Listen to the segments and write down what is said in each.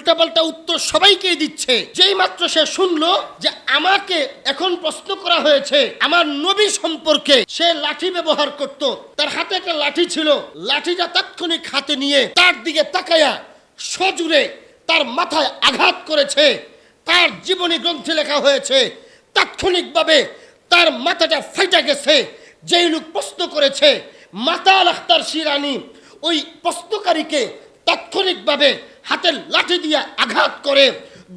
উল্টাপাল্টা উত্তর সবাইকেই দিচ্ছে। যেই মাত্র সে শুনলো যে আমাকে এখন প্রশ্ন করা হয়েছে আমার নবী সম্পর্কে, সে লাঠি ব্যবহার করত, তার হাতে একটা লাঠি ছিল, লাঠিটা তাৎক্ষণিক হাতে নিয়ে তার দিকে তাকায়া সজোরে তার মাথায় আঘাত করেছে। তার জীবনী গ্রন্থে লেখা হয়েছে তাৎক্ষণিকভাবে তার মাথাটা ফাইটা গেছে। যেই লোক প্রশ্ন করেছে মাতাল আখতার শিরানি ওই প্রশ্নকারীকে তাৎক্ষণিকভাবে হাতের লাঠি দিয়ে আঘাত করে,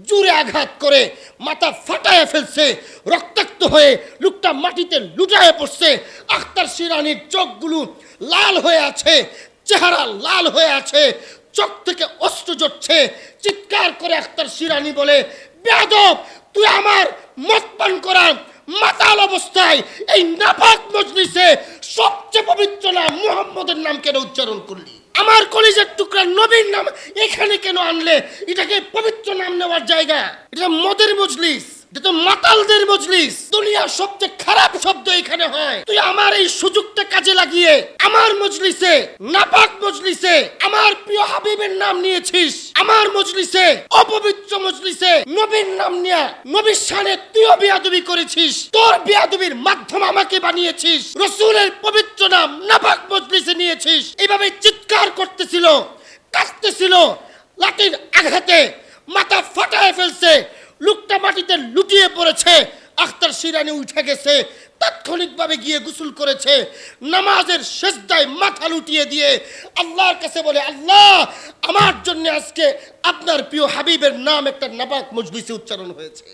জোরে আঘাত করে মাথা ফাটায় ফেলছে। রক্তাক্ত হয়ে লোকটা মাটিতে লুটায়ে পড়ছে। আখতার শিরানির চোখগুলো লাল হয়ে আছে, চেহারা লাল হয়ে আছে, চোখ থেকে অশ্রু ঝরছে। চিৎকার করে আখতার শিরানি বলে, বেয়াদব, তুই আমার মদ পান করা মাতাল অবস্থায় এই নাপাক মজলিসে সবচেয়ে পবিত্র নাম মুহাম্মদের নাম কেন উচ্চারণ করলি? আমার কলিজার টুকরা নবীর নাম এখানে কেন আনলে? এটাকে পবিত্র নাম নেওয়ার জায়গা? এটা মদের মজলিস, এটা তো মাতালদের মজলিস। দুনিয়ার সবচেয়ে খারাপ শব্দ এখানে হয়। তুই আমার এই সুযোগটা কাজে লাগিয়ে আমার মজলিসে, নাপাক মজলিসে আমার প্রিয় হাবিবের নাম নিয়েছিস। আমার মজলিসে, অপবিত্র মজলিসে নবীর নাম নিয়ে নবীর শানে তুইও বেয়াদবি করেছিস। তোর বেয়াদবির মাধ্যমে আমাকে বানিয়েছিস। রাসূলের পবিত্র নাম নাপাক মজলিসে নিয়েছিস। এইভাবে চিৎকার করতেছিল, কাঁদতেছিল, লাঠির আঘাতে মাথা ফাটায় ফেলছে। লোকটা মাটিতে লুটিয়ে পড়েছে। আখতার শিরানি উঠে গেছে, তাৎক্ষণিকভাবে গিয়ে গোসল করেছে। নামাজের সেজদায় মাথা লুটিয়ে দিয়ে আল্লাহর কাছে বলে, আল্লাহ, আমার জন্য আজকে আপনার প্রিয় হাবিবের নাম একটা নাপাক মজলিসে উচ্চারণ হয়েছে।